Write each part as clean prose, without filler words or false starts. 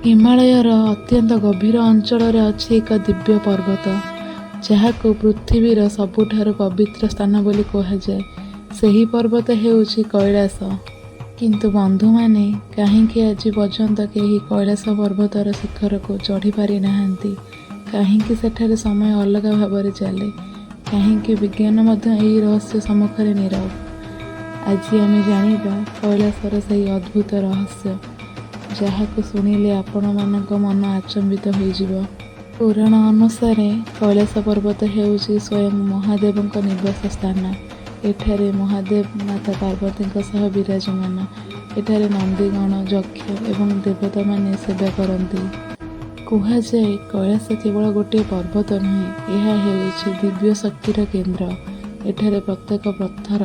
ହିମାଳୟର ଅତ୍ୟନ୍ତ ଗଭୀର ଅଞ୍ଚଳରେ ଅଛି ଏକ ଦିବ୍ୟ ପର୍ବତ, ଯାହାକୁ ପୃଥିବୀର ସବୁଠାରୁ ପବିତ୍ର ସ୍ଥାନ ବୋଲି କୁହାଯାଏ। ସେହି ପର୍ବତ ହେଉଛି କୈଳାସ। କିନ୍ତୁ ବନ୍ଧୁମାନେ, କାହିଁକି ଆଜି ପର୍ଯ୍ୟନ୍ତ କେହି କୈଳାସ ପର୍ବତର ଶିଖରକୁ ଚଢ଼ି ପାରିନାହାନ୍ତି? କାହିଁକି ସେଠାରେ ସମୟ ଅଲଗା ଭାବରେ ଚାଲେ? କାହିଁକି ବିଜ୍ଞାନ ମଧ୍ୟ ଏହି ରହସ୍ୟ ସମ୍ମୁଖରେ ନୀରବ? ଆଜି ଆମେ ଜାଣିବା କୈଳାସର ସେହି ଅଦ୍ଭୁତ ରହସ୍ୟ, ଯାହାକୁ ଶୁଣିଲେ ଆପଣମାନଙ୍କ ମନ ଆଚମ୍ବିତ ହୋଇଯିବ। ପୁରାଣ ଅନୁସାରେ କୈଳାସ ପର୍ବତ ହେଉଛି ସ୍ୱୟଂ ମହାଦେବଙ୍କ ନିବାସ ସ୍ଥାନ। ଏଠାରେ ମହାଦେବ ମାତା ପାର୍ବତୀଙ୍କ ସହ ବିରାଜମାନ। ଏଠାରେ ନନ୍ଦିଗଣ, ଯକ୍ଷ ଏବଂ ଦେବତାମାନେ ସେବା କରନ୍ତି। କୁହାଯାଏ କୈଳାସ କେବଳ ଗୋଟିଏ ପର୍ବତ ନୁହେଁ, ଏହା ହେଉଛି ଦିବ୍ୟ ଶକ୍ତିର କେନ୍ଦ୍ର। ଏଠାରେ ପ୍ରତ୍ୟେକ ପଥର,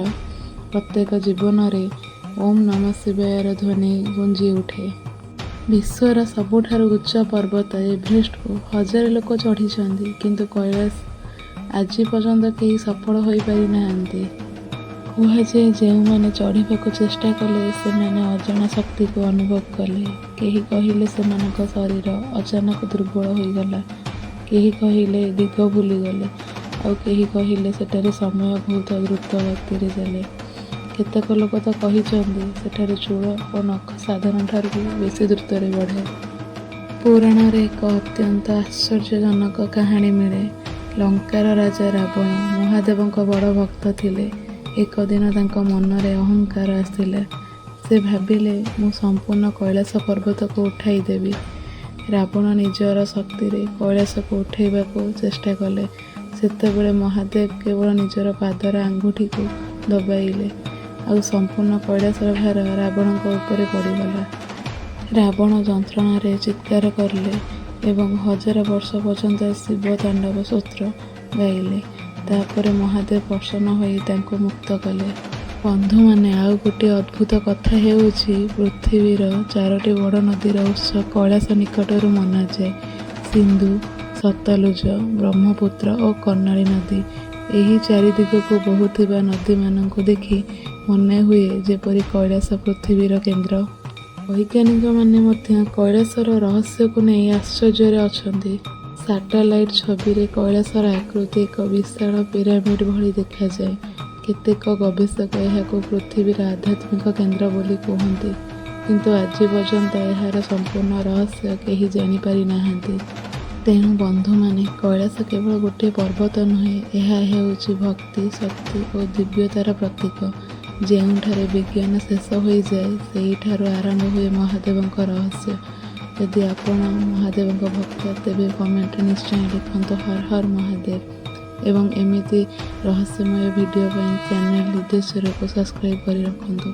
ପ୍ରତ୍ୟେକ ଜୀବନରେ ଓମ୍ ନମଃ ଶିବାୟର ଧ୍ୱନି ଗୁଞ୍ଜି ଉଠେ। ବିଶ୍ୱର ସବୁଠାରୁ ଉଚ୍ଚ ପର୍ବତ ଏଭରେଷ୍ଟକୁ ହଜାରେ ଲୋକ ଚଢ଼ିଛନ୍ତି, କିନ୍ତୁ କୈଳାସ ଆଜି ପର୍ଯ୍ୟନ୍ତ କେହି ସଫଳ ହୋଇପାରିନାହାନ୍ତି। କୁହାଯାଏ ଯେଉଁମାନେ ଚଢ଼ିବାକୁ ଚେଷ୍ଟା କଲେ ସେମାନେ ଅଜଣା ଶକ୍ତିକୁ ଅନୁଭବ କଲେ। କେହି କହିଲେ ସେମାନଙ୍କ ଶରୀର ଅଚାନକ ଦୁର୍ବଳ ହୋଇଗଲା, କେହି କହିଲେ ଦିଗ ଭୁଲିଗଲେ, ଆଉ କେହି କହିଲେ ସେଠାରେ ସମୟ ବହୁତ ଦ୍ରୁତ ଗତିରେ ଚାଲେ। କେତେକ ଲୋକ ତ କହିଛନ୍ତି ସେଠାରେ ଚୂଳ ଓ ନଖ ସାଧାରଣଠାରୁ ବେଶୀ ଦ୍ରୁତରେ ବଢ଼େ। ପୁରାଣରେ ଏକ ଅତ୍ୟନ୍ତ ଆଶ୍ଚର୍ଯ୍ୟଜନକ କାହାଣୀ ମିଳେ। ଲଙ୍କାର ରାଜା ରାବଣ ମହାଦେବଙ୍କ ବଡ଼ ଭକ୍ତ ଥିଲେ। ଏକ ଦିନ ତାଙ୍କ ମନରେ ଅହଙ୍କାର ଆସିଲା। ସେ ଭାବିଲେ, ମୁଁ ସମ୍ପୂର୍ଣ୍ଣ କୈଳାସ ପର୍ବତକୁ ଉଠାଇ ଦେବି। ରାବଣ ନିଜର ଶକ୍ତିରେ କୈଳାସକୁ ଉଠାଇବାକୁ ଚେଷ୍ଟା କଲେ। ସେତେବେଳେ ମହାଦେବ କେବଳ ନିଜର ପାଦର ଆଙ୍ଗୁଠିକୁ ଦବାଇଲେ, ଆଉ ସମ୍ପୂର୍ଣ୍ଣ କୈଳାସର ଭାର ରାବଣଙ୍କ ଉପରେ ପଡ଼ିଗଲା। ରାବଣ ଯନ୍ତ୍ରଣାରେ ଚିତ୍କାର କଲେ ଏବଂ ହଜାର ବର୍ଷ ପର୍ଯ୍ୟନ୍ତ ଶିବ ତାଣ୍ଡବ ସ୍ତୋତ୍ର ଗାଇଲେ। ତାପରେ ମହାଦେବ ପ୍ରସନ୍ନ ହୋଇ ତାଙ୍କୁ ମୁକ୍ତ କଲେ। ବନ୍ଧୁମାନେ, ଆଉ ଗୋଟିଏ ଅଦ୍ଭୁତ କଥା ହେଉଛି ପୃଥିବୀର 4ଟି ବଡ଼ ନଦୀର ଉତ୍ସ କୈଳାସ ନିକଟରୁ ମନାଯାଏ। ସିନ୍ଧୁ, ସତଲୁଜ, ବ୍ରହ୍ମପୁତ୍ର ଓ କର୍ଣ୍ଣାଳୀ ନଦୀ। ଏହି 4 ଦିଗକୁ ବହୁଥିବା ନଦୀମାନଙ୍କୁ ଦେଖି ମନେ ହୁଏ ଯେପରି କୈଳାସ ପୃଥିବୀର କେନ୍ଦ୍ର। ବୈଜ୍ଞାନିକମାନେ ମଧ୍ୟ କୈଳାସର ରହସ୍ୟକୁ ନେଇ ଆଶ୍ଚର୍ଯ୍ୟରେ ଅଛନ୍ତି। ସାଟେଲାଇଟ୍ ଛବିରେ କୈଳାସର ଆକୃତି ଏକ ବିଶାଳ ପିରାମିଡ୍ ଭଳି ଦେଖାଯାଏ। କେତେକ ଗବେଷକ ଏହାକୁ ପୃଥିବୀର ଆଧ୍ୟାତ୍ମିକ କେନ୍ଦ୍ର ବୋଲି କୁହନ୍ତି, କିନ୍ତୁ ଆଜି ପର୍ଯ୍ୟନ୍ତ ଏହାର ସମ୍ପୂର୍ଣ୍ଣ ରହସ୍ୟ କେହି ଜାଣିପାରିନାହାନ୍ତି। ତେଣୁ ବନ୍ଧୁମାନେ, କୈଳାସ କେବଳ ଗୋଟିଏ ପର୍ବତ ନୁହେଁ, ଏହା ହେଉଛି ଭକ୍ତି, ଶକ୍ତି ଓ ଦିବ୍ୟତାର ପ୍ରତୀକ। ଯେଉଁଠାରେ ବିଜ୍ଞାନ ଶେଷ ହୋଇଯାଏ, ସେହିଠାରୁ ଆରମ୍ଭ ହୁଏ ମହାଦେବଙ୍କ ରହସ୍ୟ। ଯଦି ଆପଣ ମହାଦେବଙ୍କ ଭକ୍ତ, ତେବେ କମେଣ୍ଟରେ ନିଶ୍ଚୟ ଲେଖନ୍ତୁ ହର ହର ମହାଦେବ। ଏବଂ ଏମିତି ରହସ୍ୟମୟ ଭିଡ଼ିଓ ପାଇଁ ଚ୍ୟାନେଲ ନିଜସ୍ୱରକୁ ସବସ୍କ୍ରାଇବ୍ କରି ରଖନ୍ତୁ।